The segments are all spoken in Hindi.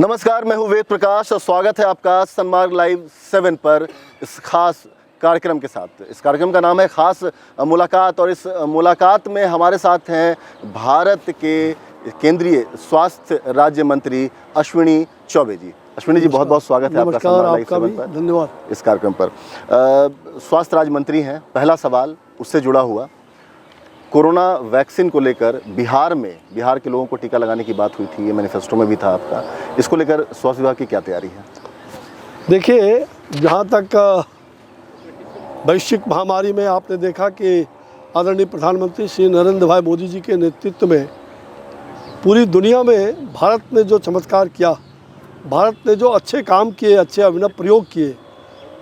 नमस्कार, मैं हूं वेद प्रकाश और स्वागत है आपका सनमार्ग लाइव 7 पर इस खास कार्यक्रम के साथ। इस कार्यक्रम का नाम है खास मुलाकात और इस मुलाकात में हमारे साथ हैं भारत के केंद्रीय स्वास्थ्य राज्य मंत्री अश्विनी चौबे जी। अश्विनी जी, बहुत बहुत स्वागत है आपका सनमार्ग लाइव 7 पर। धन्यवाद। इस कार्यक्रम पर स्वास्थ्य राज्य मंत्री हैं। पहला सवाल उससे जुड़ा हुआ, कोरोना वैक्सीन को लेकर बिहार के लोगों को टीका लगाने की बात हुई थी, ये मैनिफेस्टो में भी था आपका। इसको लेकर स्वास्थ्य विभाग की क्या तैयारी है? देखिए, जहाँ तक वैश्विक महामारी में आपने देखा कि आदरणीय प्रधानमंत्री श्री नरेंद्र भाई मोदी जी के नेतृत्व में पूरी दुनिया में भारत ने जो चमत्कार किया, भारत ने जो अच्छे काम किए, अच्छे अभिनव प्रयोग किए,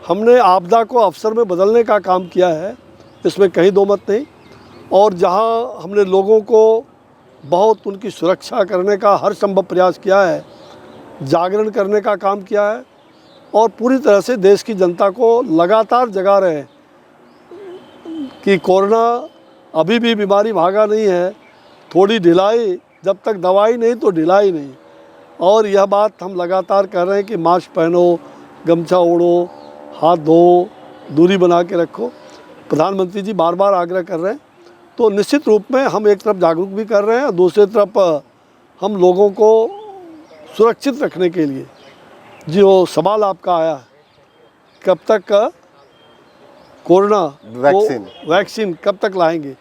हमने आपदा को अवसर में बदलने का काम किया है, इसमें कहीं दो मत नहीं। और जहां हमने लोगों को बहुत उनकी सुरक्षा करने का हर संभव प्रयास किया है, जागरण करने का काम किया है और पूरी तरह से देश की जनता को लगातार जगा रहे हैं कि कोरोना अभी भी बीमारी भागा नहीं है, थोड़ी ढिलाई, जब तक दवाई नहीं तो ढिलाई नहीं। और यह बात हम लगातार कर रहे हैं कि मास्क पहनो, गमछा ओढ़ो, हाथ धो, दूरी बना के रखो। प्रधानमंत्री जी बार बार आग्रह कर रहे हैं, तो निश्चित रूप में हम एक तरफ जागरूक भी कर रहे हैं, दूसरी तरफ हम लोगों को सुरक्षित रखने के लिए जो सवाल आपका आया है, कब तक कोरोना वैक्सीन कब तक लाएंगे,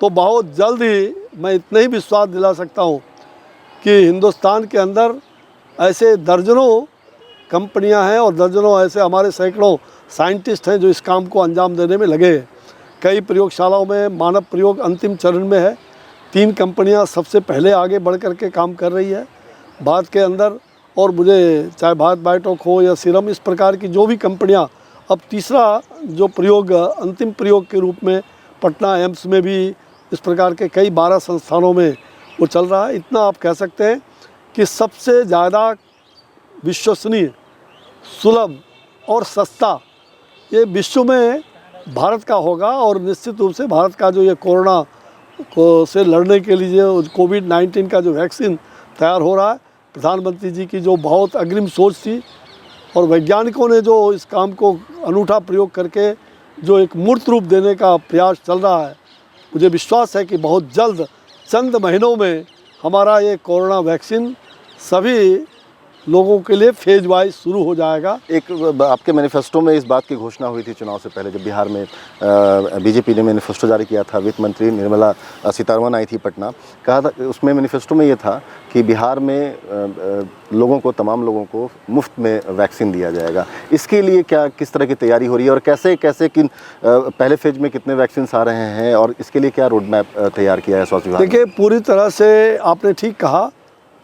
तो बहुत जल्द ही मैं इतना ही विश्वास दिला सकता हूँ कि हिंदुस्तान के अंदर ऐसे दर्जनों कंपनियां हैं और दर्जनों ऐसे हमारे सैकड़ों साइंटिस्ट हैं जो इस काम को अंजाम देने में लगे हैं। कई प्रयोगशालाओं में मानव प्रयोग अंतिम चरण में है। 3 कंपनियां सबसे पहले आगे बढ़ कर के काम कर रही है भारत के अंदर। और मुझे चाहे भारत बायोटेक हो या सीरम, इस प्रकार की जो भी कंपनियां, अब तीसरा जो प्रयोग अंतिम प्रयोग के रूप में पटना एम्स में भी इस प्रकार के कई 12 संस्थानों में वो चल रहा है। इतना आप कह सकते हैं कि सबसे ज़्यादा विश्वसनीय, सुलभ और सस्ता ये विश्व में भारत का होगा। और निश्चित रूप से भारत का जो ये कोरोना को से लड़ने के लिए जो कोविड-19 का जो वैक्सीन तैयार हो रहा है, प्रधानमंत्री जी की जो बहुत अग्रिम सोच थी और वैज्ञानिकों ने जो इस काम को अनूठा प्रयोग करके जो एक मूर्त रूप देने का प्रयास चल रहा है, मुझे विश्वास है कि बहुत जल्द, चंद महीनों में हमारा ये कोरोना वैक्सीन सभी लोगों के लिए फेज वाइज शुरू हो जाएगा। एक आपके मैनिफेस्टो में इस बात की घोषणा हुई थी चुनाव से पहले, जब बिहार में बीजेपी ने मैनिफेस्टो जारी किया था, वित्त मंत्री निर्मला सीतारमण आई थी पटना, कहा था उसमें मैनिफेस्टो में ये था कि बिहार में लोगों को, तमाम लोगों को मुफ्त में वैक्सीन दिया जाएगा। इसके लिए क्या, किस तरह की तैयारी हो रही है और कैसे किन पहले फेज में कितने वैक्सीन आ रहे हैं और इसके लिए क्या रोड मैप तैयार किया है स्वास्थ्य विभाग? देखिए, पूरी तरह से आपने ठीक कहा,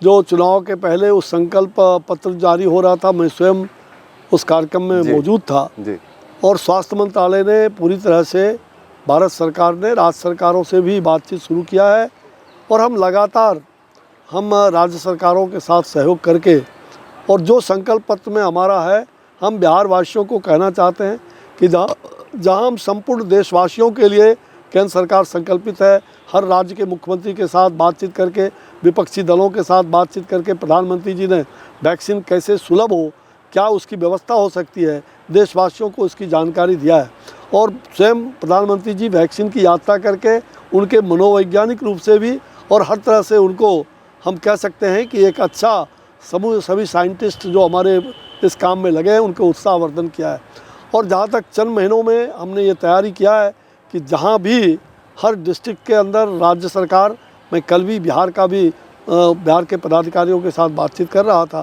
जो चुनाव के पहले उस संकल्प पत्र जारी हो रहा था, मैं स्वयं उस कार्यक्रम में मौजूद था जी। और स्वास्थ्य मंत्रालय ने पूरी तरह से, भारत सरकार ने राज्य सरकारों से भी बातचीत शुरू किया है और हम लगातार राज्य सरकारों के साथ सहयोग करके, और जो संकल्प पत्र में हमारा है, हम बिहार वासियों को कहना चाहते हैं कि जहाँ हम संपूर्ण देशवासियों के लिए केंद्र सरकार संकल्पित है, हर राज्य के मुख्यमंत्री के साथ बातचीत करके, विपक्षी दलों के साथ बातचीत करके प्रधानमंत्री जी ने वैक्सीन कैसे सुलभ हो, क्या उसकी व्यवस्था हो सकती है, देशवासियों को इसकी जानकारी दिया है। और स्वयं प्रधानमंत्री जी वैक्सीन की यात्रा करके उनके मनोवैज्ञानिक रूप से भी और हर तरह से उनको हम कह सकते हैं कि एक अच्छा समूह, सभी साइंटिस्ट जो हमारे इस काम में लगे हैं, उनको उत्साहवर्धन किया है। और जहाँ तक चंद महीनों में हमने ये तैयारी किया है कि जहाँ भी हर डिस्ट्रिक्ट के अंदर राज्य सरकार, मैं कल भी बिहार के पदाधिकारियों के साथ बातचीत कर रहा था,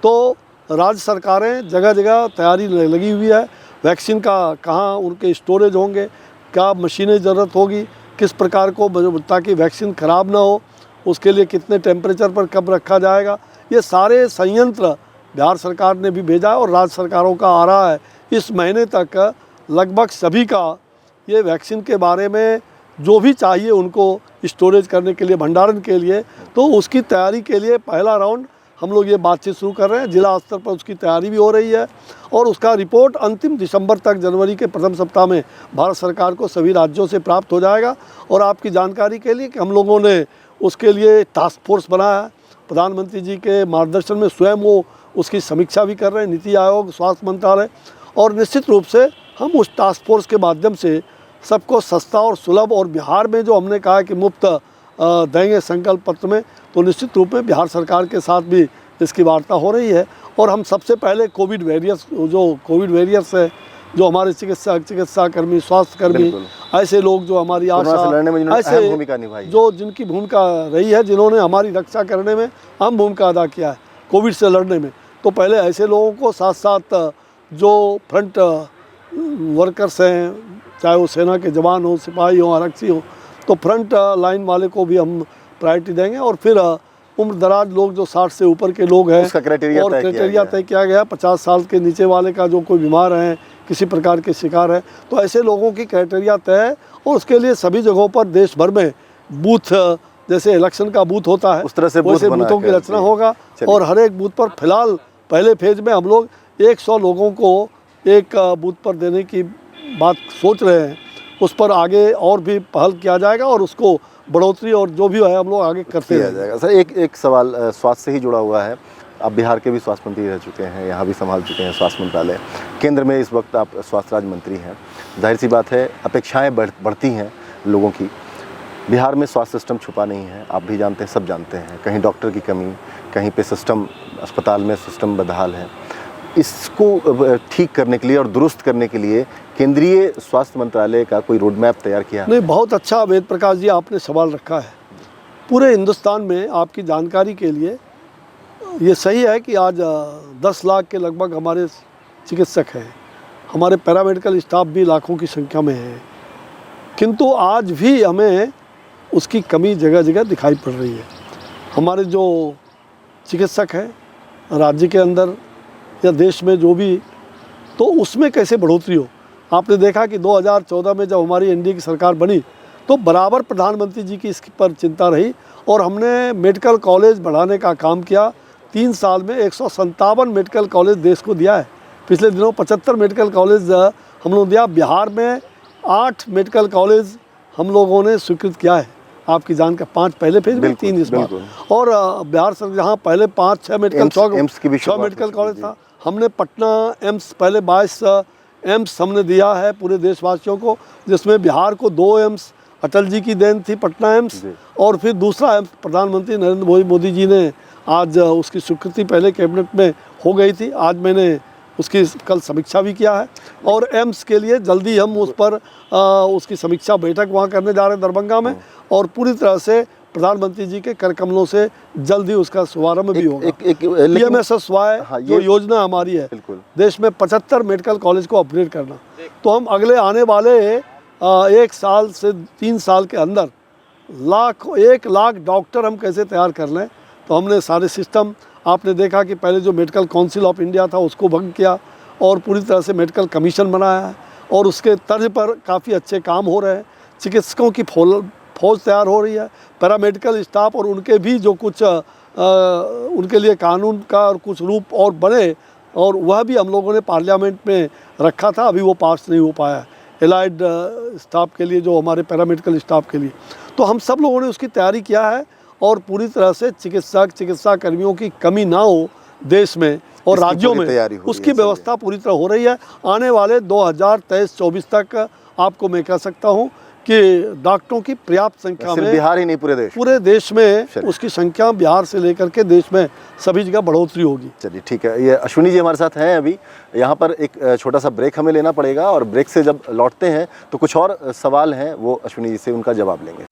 तो राज्य सरकारें जगह जगह तैयारी लगी हुई है। वैक्सीन का कहाँ उनके स्टोरेज होंगे, क्या मशीनें ज़रूरत होगी, किस प्रकार को, ताकि वैक्सीन ख़राब ना हो, उसके लिए कितने टेम्परेचर पर कब रखा जाएगा, ये सारे संयंत्र बिहार सरकार ने भी भेजा और राज्य सरकारों का आ रहा है। इस महीने तक लगभग सभी का ये वैक्सीन के बारे में जो भी चाहिए उनको स्टोरेज करने के लिए, भंडारण के लिए, तो उसकी तैयारी के लिए पहला राउंड हम लोग ये बातचीत शुरू कर रहे हैं। जिला स्तर पर उसकी तैयारी भी हो रही है और उसका रिपोर्ट अंतिम दिसंबर तक, जनवरी के प्रथम सप्ताह में भारत सरकार को सभी राज्यों से प्राप्त हो जाएगा। और आपकी जानकारी के लिए कि हम लोगों ने उसके लिए टास्क फोर्स बनाया है प्रधानमंत्री जी के मार्गदर्शन में स्वयं वो उसकी समीक्षा भी कर रहे हैं, नीति आयोग, स्वास्थ्य मंत्रालय। और निश्चित रूप से हम उस टास्क फोर्स के माध्यम से सबको सस्ता और सुलभ, और बिहार में जो हमने कहा कि मुफ्त देंगे संकल्प पत्र में, तो निश्चित रूप में बिहार सरकार के साथ भी इसकी वार्ता हो रही है। और हम सबसे पहले कोविड वॉरियर्स है, जो हमारे चिकित्सा कर्मी, स्वास्थ्य कर्मी, ऐसे लोग जो हमारी आशा, ऐसे भूमिका निभाई, जो जिनकी भूमिका रही है, जिन्होंने हमारी रक्षा करने में अहम भूमिका अदा किया है कोविड से लड़ने में, तो पहले ऐसे लोगों को, साथ साथ जो फ्रंट वर्कर्स हैं, चाहे वो सेना के जवान हो, सिपाही हो, आरक्षी हो, तो फ्रंट लाइन वाले को भी हम प्रायोरिटी देंगे। और फिर उम्र दराज लोग जो 60 से ऊपर के लोग हैं, उसका क्राइटेरिया तय किया गया। 50 साल के नीचे वाले का जो कोई बीमार हैं, किसी प्रकार के शिकार है, तो ऐसे लोगों की क्राइटेरिया तय है। और उसके लिए सभी जगहों पर देश भर में बूथ, जैसे इलेक्शन का बूथ होता है, उस तरह से बूथों की रचना होगा। और हर एक बूथ पर फिलहाल पहले फेज में हम लोग 100 लोगों को एक बूथ पर देने की बात सोच रहे हैं। उस पर आगे और भी पहल किया जाएगा और उसको बढ़ोतरी और जो भी है हम लोग आगे करते जाएगा। सर एक सवाल स्वास्थ्य से ही जुड़ा हुआ है। आप बिहार के भी स्वास्थ्य मंत्री रह चुके हैं, यहाँ भी संभाल चुके हैं स्वास्थ्य मंत्रालय, केंद्र में इस वक्त आप स्वास्थ्य राज्य मंत्री हैं। जाहिर सी बात है, अपेक्षाएं बढ़ती हैं लोगों की। बिहार में स्वास्थ्य सिस्टम छुपा नहीं है, आप भी जानते हैं, सब जानते हैं। कहीं डॉक्टर की कमी, कहीं पे सिस्टम, अस्पताल में सिस्टम बदहाल है। इसको ठीक करने के लिए और दुरुस्त करने के लिए केंद्रीय स्वास्थ्य मंत्रालय का कोई रोड मैप तैयार किया? नहीं, बहुत अच्छा वेद प्रकाश जी आपने सवाल रखा है। पूरे हिंदुस्तान में आपकी जानकारी के लिए ये सही है कि आज 10 लाख के लगभग हमारे चिकित्सक हैं, हमारे पैरामेडिकल स्टाफ भी लाखों की संख्या में है, किंतु आज भी हमें उसकी कमी जगह जगह दिखाई पड़ रही है। हमारे जो चिकित्सक हैं राज्य के अंदर या देश में जो भी, तो उसमें कैसे बढ़ोतरी हो। आपने देखा कि 2014 में जब हमारी एनडीए की सरकार बनी तो बराबर प्रधानमंत्री जी की इस पर चिंता रही और हमने मेडिकल कॉलेज बढ़ाने का काम किया। 3 साल में 157 मेडिकल कॉलेज देश को दिया है। पिछले दिनों 75 मेडिकल कॉलेज हम लोगों ने दिया। बिहार में 8 मेडिकल कॉलेज हम लोगों ने स्वीकृत किया है। आपकी जान का 5 पहले फेज में, 3 इस बार। और बिहार सरकार जहाँ पहले 5-6 मेडिकल 6 मेडिकल कॉलेज था, हमने पटना एम्स पहले 22 एम्स हमने दिया है पूरे देशवासियों को, जिसमें बिहार को 2 एम्स अटल जी की देन थी, पटना एम्स, और फिर दूसरा एम्स प्रधानमंत्री नरेंद्र मोदी जी ने आज उसकी स्वीकृति पहले कैबिनेट में हो गई थी। आज मैंने उसकी कल समीक्षा भी किया है और एम्स के लिए जल्दी हम उस पर उसकी समीक्षा बैठक वहाँ करने जा रहे हैं दरभंगा में, और पूरी तरह से प्रधानमंत्री जी के कर कमलों से जल्दी उसका शुभारंभ भी होगा। PMSSY जो योजना हमारी है देश में 75 मेडिकल कॉलेज को अपग्रेड करना, तो हम अगले आने वाले 1 साल से 3 साल के अंदर 1 लाख डॉक्टर हम कैसे तैयार कर लें। तो हमने सारे सिस्टम, आपने देखा कि पहले जो मेडिकल काउंसिल ऑफ इंडिया था उसको भंग किया और पूरी तरह से मेडिकल कमीशन बनाया है और उसके तर्ज पर काफ़ी अच्छे काम हो रहे हैं। चिकित्सकों की फौज तैयार हो रही है, पैरामेडिकल स्टाफ, और उनके भी जो कुछ उनके लिए कानून का और कुछ रूप और बने, और वह भी हम लोगों ने पार्लियामेंट में रखा था, अभी वो पास नहीं हो पाया एलाइड स्टाफ के लिए, जो हमारे पैरामेडिकल स्टाफ के लिए। तो हम सब लोगों ने उसकी तैयारी किया है और पूरी तरह से चिकित्सा कर्मियों की कमी ना हो देश में और राज्यों में, उसकी व्यवस्था पूरी तरह हो रही है। आने वाले 2023-24 तक आपको मैं कह सकता हूँ कि डॉक्टरों की पर्याप्त संख्या में, बिहार ही नहीं पूरे देश में उसकी संख्या बिहार से लेकर के देश में सभी जगह बढ़ोतरी होगी। चलिए ठीक है, ये अश्विनी जी हमारे साथ हैं अभी। यहाँ पर एक छोटा सा ब्रेक हमें लेना पड़ेगा और ब्रेक से जब लौटते हैं तो कुछ और सवाल हैं, वो अश्विनी जी से उनका जवाब लेंगे।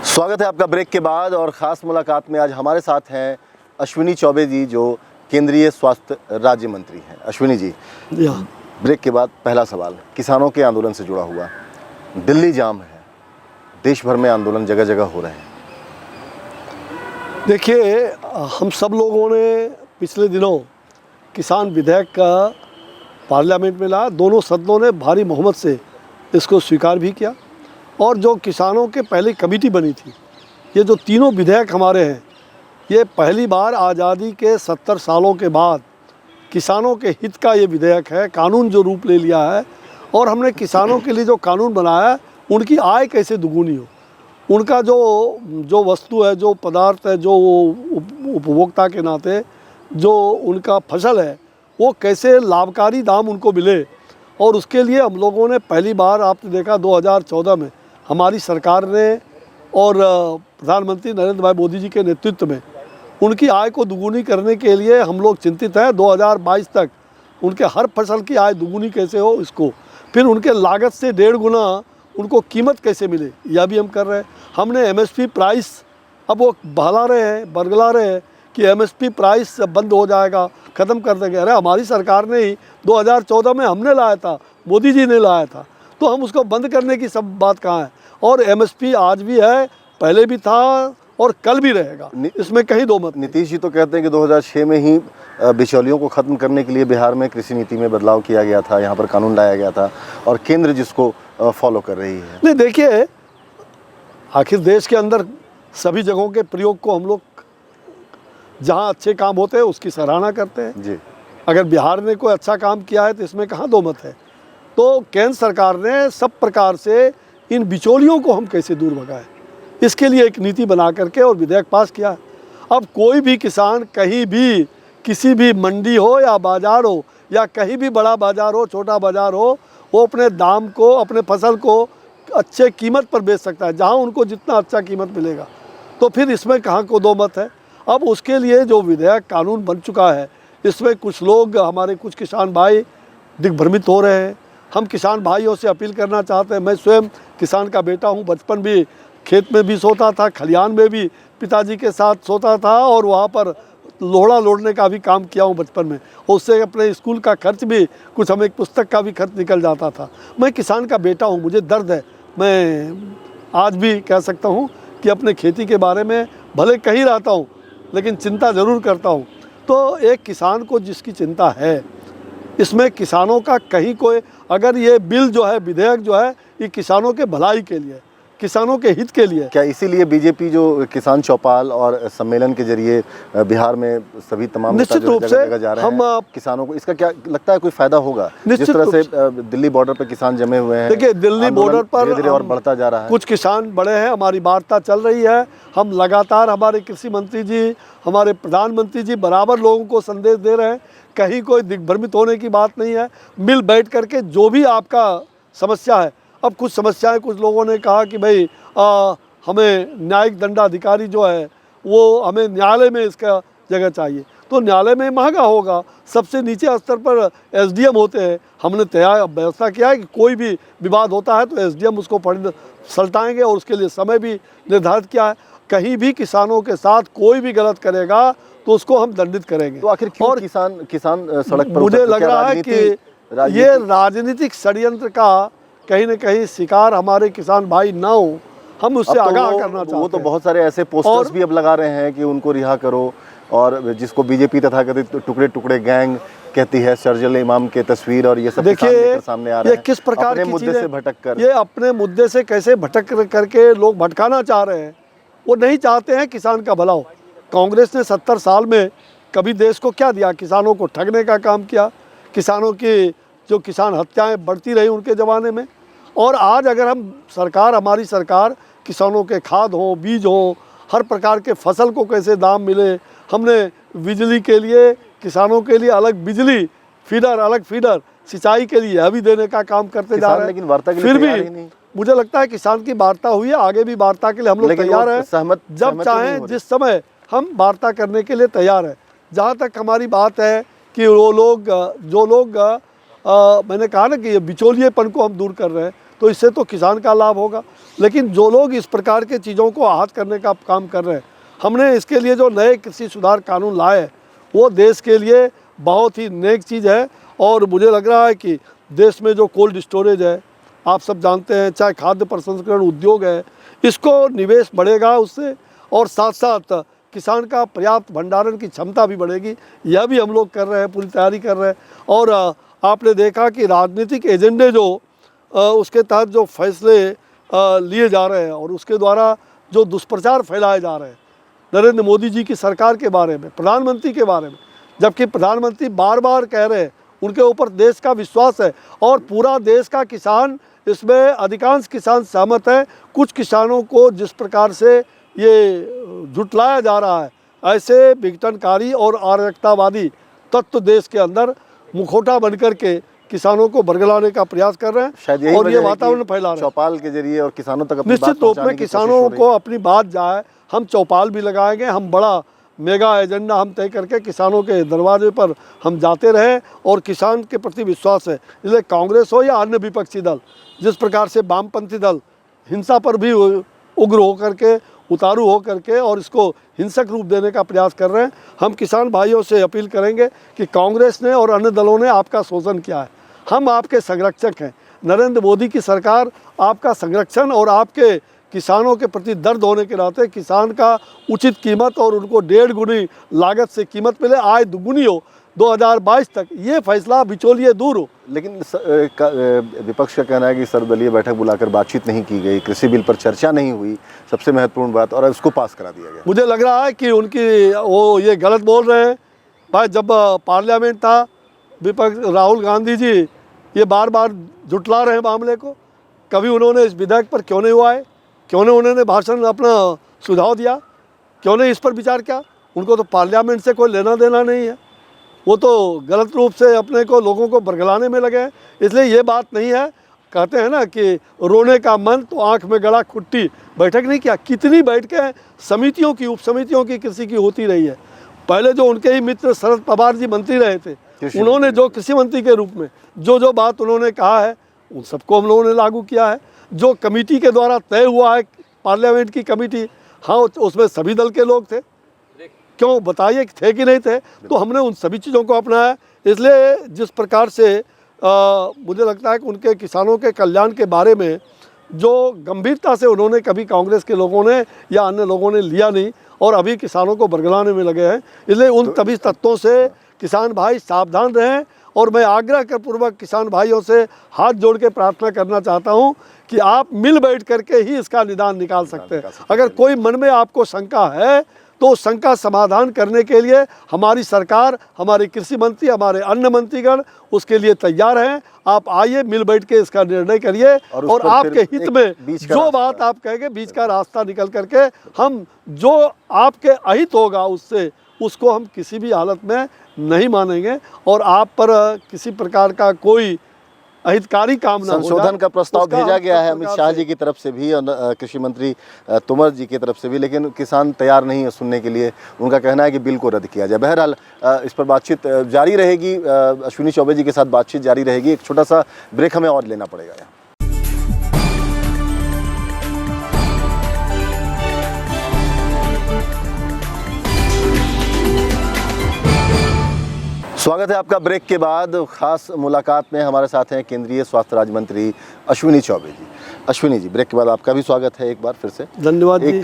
स्वागत है आपका ब्रेक के बाद, और ख़ास मुलाकात में आज हमारे साथ हैं अश्विनी चौबे जी, जो केंद्रीय स्वास्थ्य राज्य मंत्री हैं। अश्विनी जी, ब्रेक के बाद पहला सवाल किसानों के आंदोलन से जुड़ा हुआ। दिल्ली जाम है, देश भर में आंदोलन जगह जगह हो रहे हैं। देखिए, हम सब लोगों ने पिछले दिनों किसान विधेयक का पार्लियामेंट में लाया, दोनों सदनों ने भारी बहुमत से इसको स्वीकार भी किया, और जो किसानों के पहले कमेटी बनी थी, ये जो तीनों विधेयक हमारे हैं, ये पहली बार आज़ादी के 70 सालों के बाद किसानों के हित का ये विधेयक है, कानून जो रूप ले लिया है, और हमने किसानों के लिए जो कानून बनाया है उनकी आय कैसे दुगुनी हो, उनका जो वस्तु है, जो पदार्थ है, जो उपभोक्ता के नाते जो उनका फसल है वो कैसे लाभकारी दाम उनको मिले। और उसके लिए हम लोगों ने पहली बार आपने देखा 2014 में हमारी सरकार ने और प्रधानमंत्री नरेंद्र भाई मोदी जी के नेतृत्व में उनकी आय को दुगुनी करने के लिए हम लोग चिंतित हैं। 2022 तक उनके हर फसल की आय दुगुनी कैसे हो इसको, फिर उनके लागत से 1.5 गुना उनको कीमत कैसे मिले, यह भी हम कर रहे हैं। हमने MSP प्राइस, अब वो बरगला रहे हैं कि MSP प्राइस बंद हो जाएगा, ख़त्म कर देंगे। अरे हमारी सरकार ने ही 2014 में हमने लाया था, मोदी जी ने लाया था, तो हम उसको बंद करने की सब बात कहाँ है। और MSP आज भी है, पहले भी था और कल भी रहेगा, इसमें कहीं दो मत। नीतीश जी तो कहते हैं कि 2006 में ही बिचौलियों को ख़त्म करने के लिए बिहार में कृषि नीति में बदलाव किया गया था, यहाँ पर कानून लाया गया था और केंद्र जिसको फॉलो कर रही है। नहीं देखिए, आखिर देश के अंदर सभी जगहों के प्रयोग को हम लोग जहाँ अच्छे काम होते हैं उसकी सराहना करते हैं जी। अगर बिहार ने कोई अच्छा काम किया है तो इसमें कहाँ दो मत है। तो केंद्र सरकार ने सब प्रकार से इन बिचौलियों को हम कैसे दूर भगाएं, इसके लिए एक नीति बना करके और विधेयक पास किया। अब कोई भी किसान कहीं भी, किसी भी मंडी हो या बाज़ार हो या कहीं भी बड़ा बाज़ार हो, छोटा बाज़ार हो, वो अपने दाम को, अपने फसल को अच्छे कीमत पर बेच सकता है, जहाँ उनको जितना अच्छा कीमत मिलेगा। तो फिर इसमें कहाँ को दो मत है। अब उसके लिए जो विधेयक कानून बन चुका है, इसमें कुछ लोग, हमारे कुछ किसान भाई दिग्भ्रमित हो रहे हैं। हम किसान भाइयों से अपील करना चाहते हैं, मैं स्वयं किसान का बेटा हूँ, बचपन भी खेत में भी सोता था, खलिहान में भी पिताजी के साथ सोता था और वहाँ पर लोहड़ा लोड़ने का भी काम किया हूँ बचपन में। उससे अपने स्कूल का खर्च भी, कुछ हमें एक पुस्तक का भी खर्च निकल जाता था। मैं किसान का बेटा हूँ, मुझे दर्द है। मैं आज भी कह सकता हूँ कि अपने खेती के बारे में भले कहीं रहता हूँ लेकिन चिंता ज़रूर करता हूँ। तो एक किसान को जिसकी चिंता है, इसमें किसानों का कहीं कोई, अगर ये बिल जो है, विधेयक जो है, ये किसानों के भलाई के लिए, किसानों के हित के लिए। क्या इसीलिए बीजेपी जो किसान चौपाल और सम्मेलन के जरिए बिहार में सभी तमाम निश्चित रूप से जगह जा रहे हैं किसानों को, इसका क्या लगता है कोई फायदा होगा? जिस तरह से दिल्ली बॉर्डर पर किसान जमे हुए हैं, देखिए दिल्ली बॉर्डर पर धीरे-धीरे और बढ़ता जा रहा है। कुछ किसान बड़े हैं, हमारी वार्ता चल रही है। हम लगातार, हमारे कृषि मंत्री जी, हमारे प्रधानमंत्री जी बराबर लोगों को संदेश दे रहे हैं, कहीं कोई दिग्भ्रमित होने की बात नहीं है। मिल बैठ करके जो भी आपका समस्या है, अब कुछ समस्याएं, कुछ लोगों ने कहा कि भाई हमें न्यायिक दंडाधिकारी जो है वो हमें न्यायालय में इसका जगह चाहिए, तो न्यायालय में महंगा होगा। सबसे नीचे स्तर पर SDM होते हैं। हमने व्यवस्था किया है कि कोई भी विवाद होता है तो SDM उसको सलटाएंगे और उसके लिए समय भी निर्धारित किया है। कहीं भी किसानों के साथ कोई भी गलत करेगा तो उसको हम दंडित करेंगे। तो आखिर क्यों किसान सड़क पर? मुझे लग रहा है कि ये राजनीतिक षड्यंत्र का कहीं न कहीं शिकार हमारे किसान भाई ना हो, हम उससे आगाह करना चाहते हैं। वो तो बहुत सारे ऐसे पोस्टर्स भी अब लगा रहे हैं कि उनको रिहा करो, और जिसको बीजेपी तथाकथित टुकड़े टुकड़े गैंग कहती है, शर्जिल इमाम के तस्वीर और ये सब देखिए सामने आ रहे हैं। ये किस प्रकार अपने मुद्दे से भटक कर, ये अपने मुद्दे से कैसे भटक करके लोग भटकाना चाह रहे हैं। वो नहीं चाहते हैं किसान का भला हो। कांग्रेस ने 70 साल में कभी देश को क्या दिया? किसानों को ठगने का काम किया। किसानों की जो किसान हत्याएं बढ़ती रही उनके ज़माने में। और आज अगर हमारी सरकार किसानों के खाद हो, बीज हो, हर प्रकार के फसल को कैसे दाम मिले, हमने बिजली के लिए, किसानों के लिए अलग बिजली फीडर, अलग फीडर, सिंचाई के लिए यह भी देने का काम करते जा रहे हैं। लेकिन वार्ता के लिए फिर तैयार ही भी नहीं। मुझे लगता है किसान की वार्ता हुई है, आगे भी वार्ता के लिए हम लोग तैयार हैं। जब चाहें, जिस समय, हम वार्ता करने के लिए तैयार हैं। जहाँ तक हमारी बात है कि वो लोग, जो लोग मैंने कहा ना कि ये बिचौलिएपन को हम दूर कर रहे हैं, तो इससे तो किसान का लाभ होगा। लेकिन जो लोग इस प्रकार के चीज़ों को आहत करने का काम कर रहे हैं, हमने इसके लिए जो नए कृषि सुधार कानून लाए, वो देश के लिए बहुत ही नेक चीज़ है। और मुझे लग रहा है कि देश में जो कोल्ड स्टोरेज है, आप सब जानते हैं, चाहे खाद्य प्रसंस्करण उद्योग है, इसको निवेश बढ़ेगा उससे, और साथ साथ किसान का पर्याप्त भंडारण की क्षमता भी बढ़ेगी। यह भी हम लोग कर रहे हैं, पूरी तैयारी कर रहे हैं। और आपने देखा कि राजनीतिक एजेंडे जो उसके तहत जो फैसले लिए जा रहे हैं और उसके द्वारा जो दुष्प्रचार फैलाए जा रहे हैं नरेंद्र मोदी जी की सरकार के बारे में, प्रधानमंत्री के बारे में, जबकि प्रधानमंत्री बार बार कह रहे हैं उनके ऊपर देश का विश्वास है और पूरा देश का किसान इसमें अधिकांश किसान सहमत है। कुछ किसानों को जिस प्रकार से ये झुटलाया जा रहा है, ऐसे विघटनकारी और अराजकतावादी तत्व देश के अंदर मुखौटा बनकर के किसानों को बरगलाने का प्रयास कर रहे शायद हैं यही और वजह ये है कि वातावरण फैला रहे हैं। चौपाल के जरिए और किसानों तक अपनी बात निश्चित रूप पहुंचाने में की कोशिश किसानों हो रही को अपनी बात जाए, हम चौपाल भी लगाएंगे, हम बड़ा मेगा एजेंडा हम तय करके किसानों के दरवाजे पर हम जाते रहे और किसान के प्रति विश्वास है। इसलिए कांग्रेस हो या अन्य विपक्षी दल, जिस प्रकार से वामपंथी दल हिंसा पर भी उग्र होकर के, उतारू होकर के और इसको हिंसक रूप देने का प्रयास कर रहे हैं, हम किसान भाइयों से अपील करेंगे कि कांग्रेस ने और अन्य दलों ने आपका शोषण किया है। हम आपके संरक्षक हैं। नरेंद्र मोदी की सरकार आपका संरक्षण और आपके किसानों के प्रति दर्द होने के नाते किसान का उचित कीमत और उनको 1.5 गुनी लागत से कीमत मिले, आय दुगुनी हो 2022 तक, ये फैसला बिचौलिए दूर हो। लेकिन विपक्ष का कहना है कि सर्वदलीय बैठक बुलाकर बातचीत नहीं की गई, कृषि बिल पर चर्चा नहीं हुई, सबसे महत्वपूर्ण बात, और उसको पास करा दिया गया। मुझे लग रहा है कि उनकी वो ये गलत बोल रहे हैं। भाई जब पार्लियामेंट था, विपक्ष राहुल गांधी जी ये बार बार झुटला रहे हैं मामले को। कभी उन्होंने इस विधेयक पर क्यों नहीं हुआ है, क्यों नहीं उन्होंने भाषण अपना सुझाव दिया, क्यों नहीं इस पर विचार किया? उनको तो पार्लियामेंट से कोई लेना देना नहीं है, वो तो गलत रूप से अपने को लोगों को बरगलाने में लगे हैं। इसलिए ये बात नहीं है, कहते हैं ना कि रोने का मन तो आंख में गड़ा खुट्टी। बैठक नहीं किया, कितनी बैठकें समितियों की, उप समितियों की कृषि की होती रही है। पहले जो उनके ही मित्र शरद पवार जी मंत्री रहे थे, उन्होंने जो कृषि मंत्री के रूप में जो बात उन्होंने कहा है उन सबको हम लोगों ने लागू किया है। जो कमेटी के द्वारा तय हुआ है, पार्लियामेंट की कमेटी, हाँ उसमें सभी दल के लोग थे, क्यों बताइए थे कि नहीं थे? तो हमने उन सभी चीज़ों को अपनाया। इसलिए जिस प्रकार से मुझे लगता है कि उनके किसानों के कल्याण के बारे में जो गंभीरता से उन्होंने कभी कांग्रेस के लोगों ने या अन्य लोगों ने लिया नहीं और अभी किसानों को बरगलाने में लगे हैं। इसलिए उन तभी तत्वों से किसान भाई सावधान रहें और मैं आग्रह कर पूर्वक किसान भाइयों से हाथ जोड़ के प्रार्थना करना चाहता हूं कि आप मिल बैठ करके ही इसका निदान निकाल सकते हैं। अगर कोई मन में आपको शंका है तो शंका समाधान करने के लिए हमारी सरकार, हमारे कृषि मंत्री, हमारे अन्य मंत्रीगण उसके लिए तैयार हैं। आप आइए, मिल बैठ के इसका निर्णय करिए और आपके हित में जो बात आप कहेंगे बीच का रास्ता निकल करके हम जो आपके अहित होगा उसको हम किसी भी हालत में नहीं मानेंगे और आप पर किसी प्रकार का कोई अहितकारी काम ना हो। संशोधन का प्रस्ताव भेजा गया है अमित शाह जी की तरफ से भी और कृषि मंत्री तोमर जी की तरफ से भी, लेकिन किसान तैयार नहीं है सुनने के लिए। उनका कहना है कि बिल को रद्द किया जाए। बहरहाल इस पर बातचीत जारी रहेगी, अश्विनी चौबे जी के साथ बातचीत जारी रहेगी। एक छोटा सा ब्रेक हमें और लेना पड़ेगा यहाँ। स्वागत है आपका ब्रेक के बाद। खास मुलाकात में हमारे साथ हैं केंद्रीय स्वास्थ्य राज्य मंत्री अश्विनी चौबे जी। अश्विनी जी, ब्रेक के बाद आपका भी स्वागत है एक बार फिर से। धन्यवाद। एक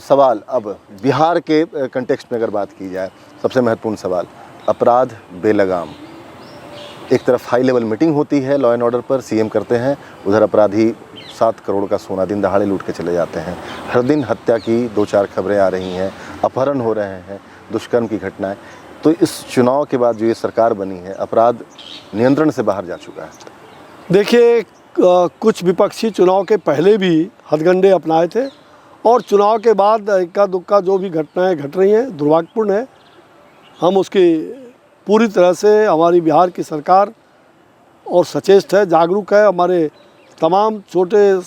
सवाल अब बिहार के कंटेक्स्ट में अगर बात की जाए, सबसे महत्वपूर्ण सवाल, अपराध बेलगाम। एक तरफ हाई लेवल मीटिंग होती है लॉ एंड ऑर्डर पर, सीएम करते हैं, उधर अपराधी 7 करोड़ का सोना दिन दहाड़े लूट के चले जाते हैं। हर दिन हत्या की 2-4 खबरें आ रही हैं, अपहरण हो रहे हैं, दुष्कर्म की घटनाएं। तो इस चुनाव के बाद जो ये सरकार बनी है, अपराध नियंत्रण से बाहर जा चुका है। देखिए, कुछ विपक्षी चुनाव के पहले भी हथकंडे अपनाए थे और चुनाव के बाद इक्का दुक्का जो भी घटनाएं घट रही हैं दुर्भाग्यपूर्ण है। हम उसकी पूरी तरह से, हमारी बिहार की सरकार और सचेत है, जागरूक है। हमारे तमाम छोटे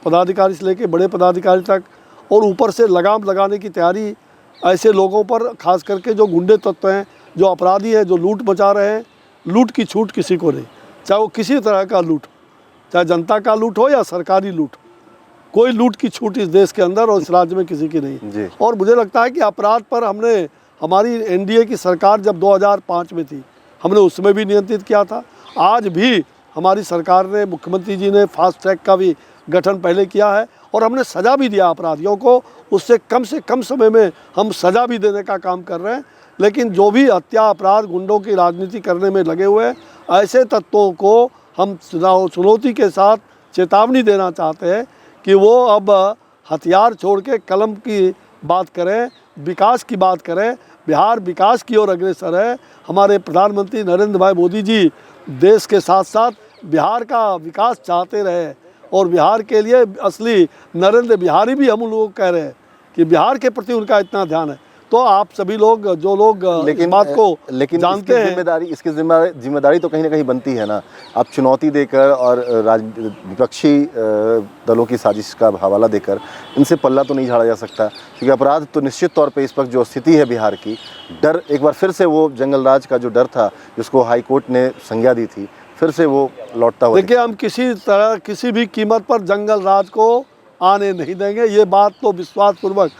पदाधिकारी से लेकर बड़े पदाधिकारी तक और ऊपर से लगाम लगाने की तैयारी ऐसे लोगों पर, खास करके जो गुंडे तत्व हैं, जो अपराधी हैं, जो लूट मचा रहे हैं। लूट की छूट किसी को नहीं, चाहे वो किसी तरह का लूट, चाहे जनता का लूट हो या सरकारी लूट, कोई लूट की छूट इस देश के अंदर और इस राज्य में किसी की नहीं। और मुझे लगता है कि अपराध पर हमने, हमारी एनडीए की सरकार जब 2005 में थी, हमने उसमें भी नियंत्रित किया था। आज भी हमारी सरकार ने, मुख्यमंत्री जी ने फास्ट ट्रैक का भी गठन पहले किया है और हमने सज़ा भी दिया अपराधियों को। उससे कम समय में हम सज़ा भी देने का काम कर रहे हैं। लेकिन जो भी हत्या, अपराध, गुंडों की राजनीति करने में लगे हुए हैं, ऐसे तत्वों को हम चुनौती के साथ चेतावनी देना चाहते हैं कि वो अब हथियार छोड़ के कलम की बात करें, विकास की बात करें, बिहार विकास की ओर अग्रसर है। हमारे प्रधानमंत्री नरेंद्र भाई मोदी जी देश के साथ साथ बिहार का विकास चाहते रहे और बिहार के लिए असली नरेंद्र बिहारी भी हम लोग कह रहे हैं कि बिहार के प्रति उनका इतना ध्यान है। तो आप सभी लोग जो लोग इस बात को जानते हैं, इसकी जिम्मेदारी तो कहीं ना कहीं बनती है ना। आप चुनौती देकर और विपक्षी दलों की साजिश का हवाला देकर इनसे पल्ला तो नहीं झाड़ा जा सकता, क्योंकि अपराध तो निश्चित तौर पे इस वक्त जो स्थिति है बिहार की, डर एक बार फिर से वो जंगल राज का जो डर था जिसको हाई कोर्ट ने संज्ञा दी थी, फिर से वो लौटता हुआ। देखिए, हम किसी तरह किसी भी कीमत पर जंगल राज को आने नहीं देंगे। ये बात तो विश्वासपूर्वक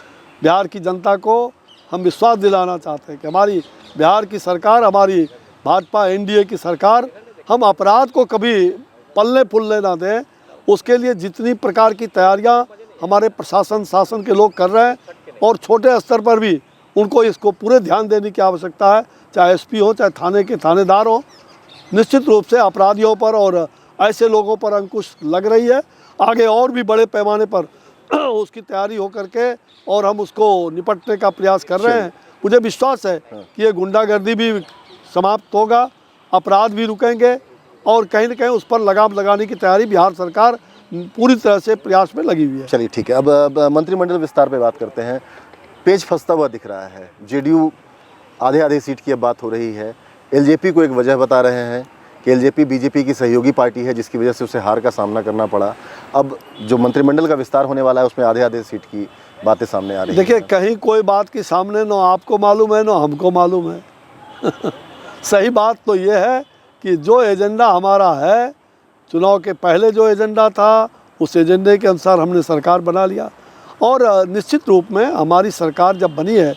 बिहार की जनता को हम विश्वास दिलाना चाहते हैं कि हमारी बिहार की सरकार, हमारी भाजपा एनडीए की सरकार, हम अपराध को कभी पलने फूलने ना दें। उसके लिए जितनी प्रकार की तैयारियां हमारे प्रशासन शासन के लोग कर रहे हैं और छोटे स्तर पर भी उनको इसको पूरे ध्यान देने की आवश्यकता है, चाहे एसपी हो, चाहे थाने के थानेदार हो। निश्चित रूप से अपराधियों पर और ऐसे लोगों पर अंकुश लग रही है। आगे और भी बड़े पैमाने पर उसकी तैयारी हो करके और हम उसको निपटने का प्रयास कर रहे हैं। मुझे विश्वास है कि ये गुंडागर्दी भी समाप्त होगा, अपराध भी रुकेंगे और कहीं न कहीं उस पर लगाम लगाने की तैयारी बिहार सरकार पूरी तरह से प्रयास में लगी हुई है। चलिए ठीक है, अब मंत्रिमंडल विस्तार पे बात करते हैं। पेच फंसता हुआ दिख रहा है। जेडीयू आधे सीट की अब बात हो रही है। एलजेपी को एक वजह बता रहे हैं कि एलजेपी बीजेपी की सहयोगी पार्टी है जिसकी वजह से उसे हार का सामना करना पड़ा। अब जो मंत्रिमंडल का विस्तार होने वाला है उसमें आधे सीट की बातें सामने आ रही है। देखिए, कहीं कोई बात की सामने न आपको मालूम है न हमको मालूम है। सही बात तो ये है कि जो एजेंडा हमारा है, चुनाव के पहले जो एजेंडा था, उस एजेंडे के अनुसार हमने सरकार बना लिया और निश्चित रूप में हमारी सरकार जब बनी है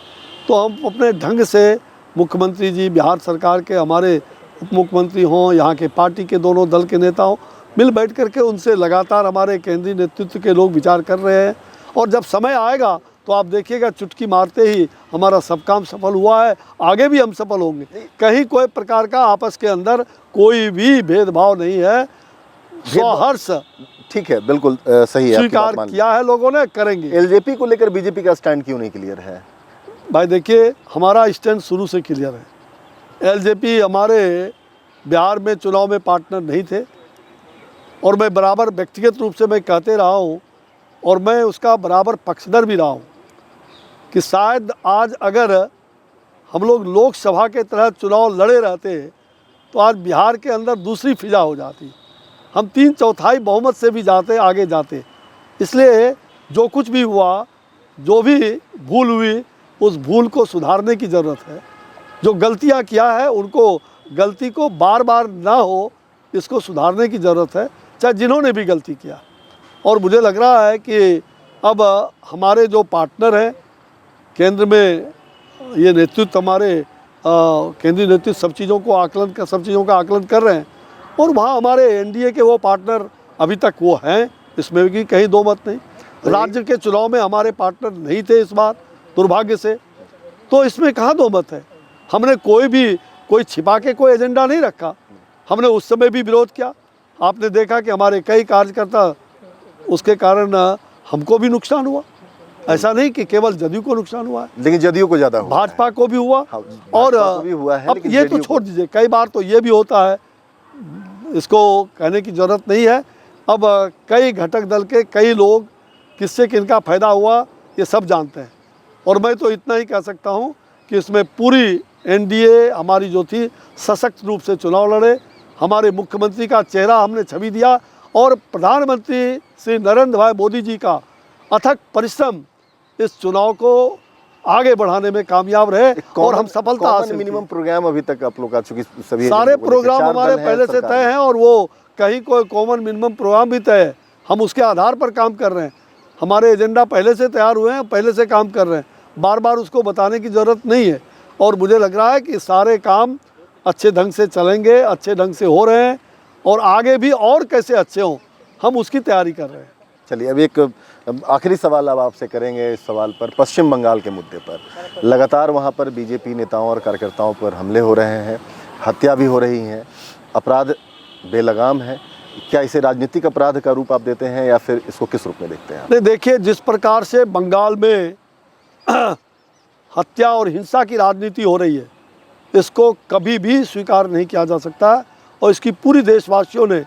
तो हम अपने ढंग से मुख्यमंत्री जी, बिहार सरकार के हमारे उप मुख्यमंत्री हों, यहाँ के पार्टी के दोनों दल के नेता हों, मिल बैठ करके उनसे लगातार हमारे केंद्रीय नेतृत्व के लोग विचार कर रहे हैं और जब समय आएगा तो आप देखिएगा चुटकी मारते ही हमारा सब काम सफल हुआ है, आगे भी हम सफल होंगे। कहीं कोई प्रकार का आपस के अंदर कोई भी भेदभाव नहीं है। स्वहर्ष ठीक है, बिल्कुल सही है, स्वीकार किया है लोगों ने, करेंगे। एलजेपी को लेकर बीजेपी का स्टैंड क्यों नहीं क्लियर है? भाई देखिए, हमारा स्टैंड शुरू से क्लियर है। एलजेपी हमारे बिहार में चुनाव में पार्टनर नहीं थे और मैं बराबर व्यक्तिगत रूप से मैं कहते रहा हूँ और मैं उसका बराबर पक्षधर भी रहा हूँ कि शायद आज अगर हम लोग लोकसभा के तरह चुनाव लड़े रहते तो आज बिहार के अंदर दूसरी फिजा हो जाती, हम 3/4 बहुमत से भी जाते, आगे जाते। इसलिए जो कुछ भी हुआ, जो भी भूल हुई, उस भूल को सुधारने की ज़रूरत है। जो गलतियां किया है उनको गलती को बार बार ना हो, इसको सुधारने की ज़रूरत है, चाहे जिन्होंने भी गलती किया। और मुझे लग रहा है कि अब हमारे जो पार्टनर हैं केंद्र में, ये नेतृत्व हमारे केंद्रीय नेतृत्व सब चीज़ों का आकलन कर रहे हैं और वहाँ हमारे एनडीए के वो पार्टनर अभी तक वो हैं, इसमें भी कहीं दो मत नहीं। राज्य के चुनाव में हमारे पार्टनर नहीं थे इस बार, दुर्भाग्य से, तो इसमें कहाँ दो मत है। हमने कोई छिपा के कोई एजेंडा नहीं रखा, हमने उस समय भी विरोध किया। आपने देखा कि हमारे कई कार्यकर्ता, उसके कारण हमको भी नुकसान हुआ। ऐसा नहीं कि केवल जदयू को नुकसान हुआ है, लेकिन जदयू को ज़्यादा हुआ, भाजपा को भी हुआ। और भी हुआ है, अब ये तो छोड़ दीजिए, कई बार तो ये भी होता है, इसको कहने की ज़रूरत नहीं है। अब कई घटक दल के कई लोग किससे किनका फ़ायदा हुआ ये सब जानते हैं और मैं तो इतना ही कह सकता हूँ कि इसमें पूरी एनडीए हमारी जो थी सशक्त रूप से चुनाव लड़े। हमारे मुख्यमंत्री का चेहरा हमने छवि दिया और प्रधानमंत्री श्री नरेंद्र भाई मोदी जी का अथक परिश्रम इस चुनाव को आगे बढ़ाने में कामयाब रहे और हम सफलता हासिल। मिनिमम प्रोग्राम अभी तक आप लोग का, चूंकि सभी सारे प्रोग्राम हमारे पहले से तय हैं और वो कहीं कोई कॉमन मिनिमम प्रोग्राम भी तय है, हम उसके आधार पर काम कर रहे हैं। हमारे एजेंडा पहले से तैयार हुए हैं, पहले से काम कर रहे हैं, बार बार उसको बताने की ज़रूरत नहीं है और मुझे लग रहा है कि सारे काम अच्छे ढंग से चलेंगे, अच्छे ढंग से हो रहे हैं और आगे भी और कैसे अच्छे हों हम उसकी तैयारी कर रहे हैं। चलिए, अब एक आखिरी सवाल अब आपसे करेंगे इस सवाल पर। पश्चिम बंगाल के मुद्दे पर लगातार वहाँ पर बीजेपी नेताओं और कार्यकर्ताओं पर हमले हो रहे हैं, हत्या भी हो रही हैं, अपराध बेलगाम है। क्या इसे राजनीतिक अपराध का रूप आप देते हैं या फिर इसको किस रूप में देखते हैं? नहीं, देखिए, जिस प्रकार से बंगाल में हत्या और हिंसा की राजनीति हो रही है, इसको कभी भी स्वीकार नहीं किया जा सकता है और इसकी पूरी देशवासियों ने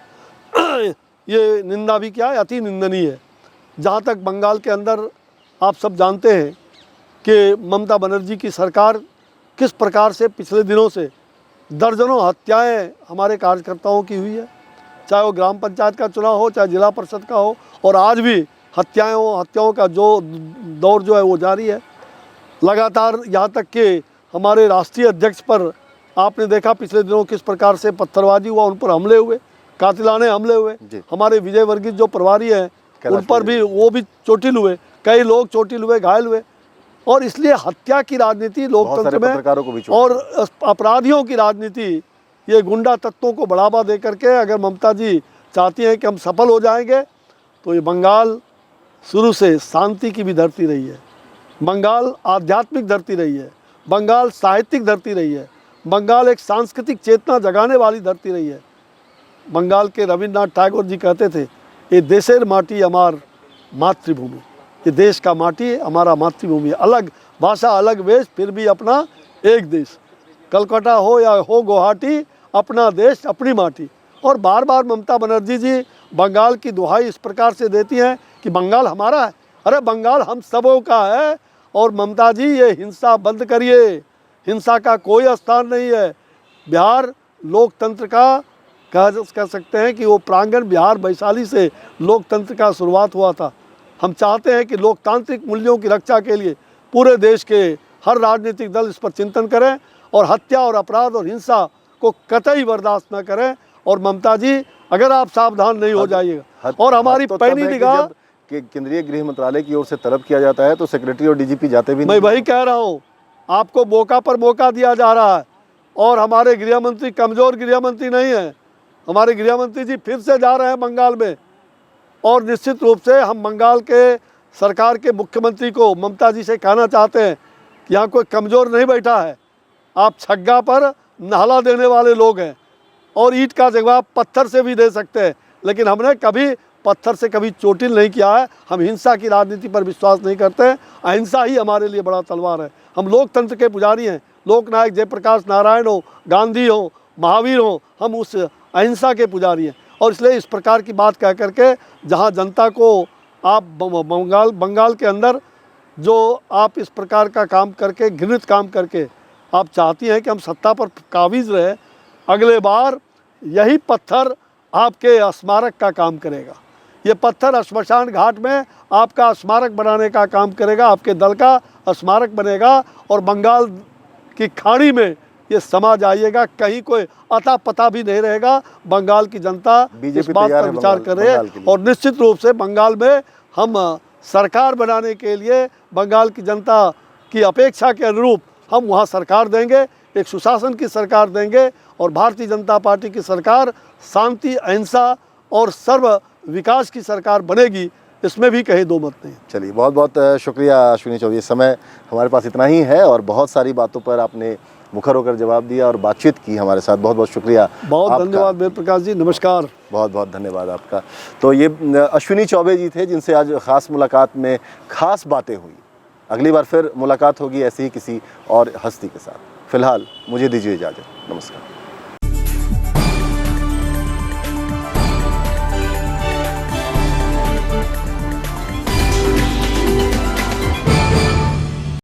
ये निंदा भी किया है, अति निंदनीय है। जहाँ तक बंगाल के अंदर आप सब जानते हैं कि ममता बनर्जी की सरकार किस प्रकार से पिछले दिनों से दर्जनों हत्याएं हमारे कार्यकर्ताओं की हुई है, चाहे वो ग्राम पंचायत का चुनाव हो, चाहे जिला परिषद का हो, और आज भी हत्याओं का जो दौर जो है वो जारी है लगातार। यहाँ तक कि हमारे राष्ट्रीय अध्यक्ष पर आपने देखा पिछले दिनों किस प्रकार से पत्थरबाजी हुआ, उन पर हमले हुए, कातिलाने हमले हुए। हमारे विजय वर्गीय जो प्रभारी हैं उन पर भी वो भी चोटिल हुए, कई लोग चोटिल हुए, घायल हुए। और इसलिए हत्या की राजनीति लोकतंत्र में और अपराधियों की राजनीति, ये गुंडा तत्वों को बढ़ावा दे करके अगर ममता जी चाहती हैं कि हम सफल हो जाएंगे, तो ये बंगाल शुरू से शांति की भी धरती रही है, बंगाल आध्यात्मिक धरती रही है, बंगाल साहित्यिक धरती रही है, बंगाल एक सांस्कृतिक चेतना जगाने वाली धरती रही है। बंगाल के रविन्द्रनाथ टैगोर जी कहते थे, ये देशेर माटी हमार मातृभूमि, ये देश का माटी हमारा मातृभूमि, अलग भाषा अलग वेश फिर भी अपना एक देश, कलकत्ता हो या हो गुवाहाटी, अपना देश अपनी माटी। और बार बार ममता बनर्जी जी बंगाल की दुहाई इस प्रकार से देती हैं कि बंगाल हमारा है। अरे बंगाल हम सबों का है। और ममता जी ये हिंसा बंद करिए, हिंसा का कोई स्थान नहीं है। बिहार लोकतंत्र का कह सकते हैं कि वो प्रांगण बिहार वैशाली से लोकतंत्र का शुरुआत हुआ था। हम चाहते हैं कि लोकतांत्रिक मूल्यों की रक्षा के लिए पूरे देश के हर राजनीतिक दल इस पर चिंतन करें और हत्या और अपराध और हिंसा को कतई बर्दाश्त न करें। और ममता जी अगर आप सावधान नहीं हो जाइएगा और हमारी पैनी निगाह कि केंद्रीय गृह मंत्रालय की ओर से तलब किया जाता है तो सेक्रेटरी और डीजीपी जाते भी नहीं। मैं वही कह रहा हूँ, आपको मौका पर मौका दिया जा रहा है और हमारे गृह मंत्री कमज़ोर गृह मंत्री नहीं है। हमारे गृह मंत्री जी फिर से जा रहे हैं बंगाल में और निश्चित रूप से हम बंगाल के सरकार के मुख्यमंत्री को ममता जी से कहना चाहते हैं कि यहाँ कोई कमज़ोर नहीं बैठा है, आप छग्गा पर नहला देने वाले लोग हैं और ईंट का जवाब पत्थर से भी दे सकते हैं, लेकिन हमने कभी पत्थर से कभी चोटिल नहीं किया है। हम हिंसा की राजनीति पर विश्वास नहीं करते हैं, अहिंसा ही हमारे लिए बड़ा तलवार है। हम लोकतंत्र के पुजारी हैं, लोकनायक जयप्रकाश नारायण हो, गांधी हो, महावीर हो, हम उस अहिंसा के पुजारी हैं। और इसलिए इस प्रकार की बात कह करके जहां जनता को आप बंगाल के अंदर जो आप इस प्रकार का काम करके, घृणित काम करके आप चाहती हैं कि हम सत्ता पर काबिज रहे, अगले बार यही पत्थर आपके स्मारक का काम करेगा। ये पत्थर श्मशान घाट में आपका स्मारक बनाने का काम करेगा, आपके दल का स्मारक बनेगा और बंगाल की खाड़ी में ये समा जाइएगा, कहीं कोई अता पता भी नहीं रहेगा। बंगाल की जनता इस बात पर विचार कर रही है और निश्चित रूप से बंगाल में हम सरकार बनाने के लिए बंगाल की जनता की अपेक्षा के अनुरूप हम वहाँ सरकार देंगे, एक सुशासन की सरकार देंगे और भारतीय जनता पार्टी की सरकार शांति, अहिंसा और सर्व विकास की सरकार बनेगी, इसमें भी कहीं दो मत नहीं। चलिए, बहुत बहुत शुक्रिया अश्विनी चौबे। समय हमारे पास इतना ही है और बहुत सारी बातों पर आपने मुखर होकर जवाब दिया और बातचीत की हमारे साथ। बहुत बहुत शुक्रिया। बहुत धन्यवाद वेद प्रकाश जी, नमस्कार। बहुत बहुत धन्यवाद आपका। तो ये अश्विनी चौबे जी थे जिनसे आज ख़ास मुलाकात में ख़ास बातें हुई। अगली बार फिर मुलाकात होगी ऐसी ही किसी और हस्ती के साथ। फिलहाल मुझे दीजिए इजाज़त। नमस्कार।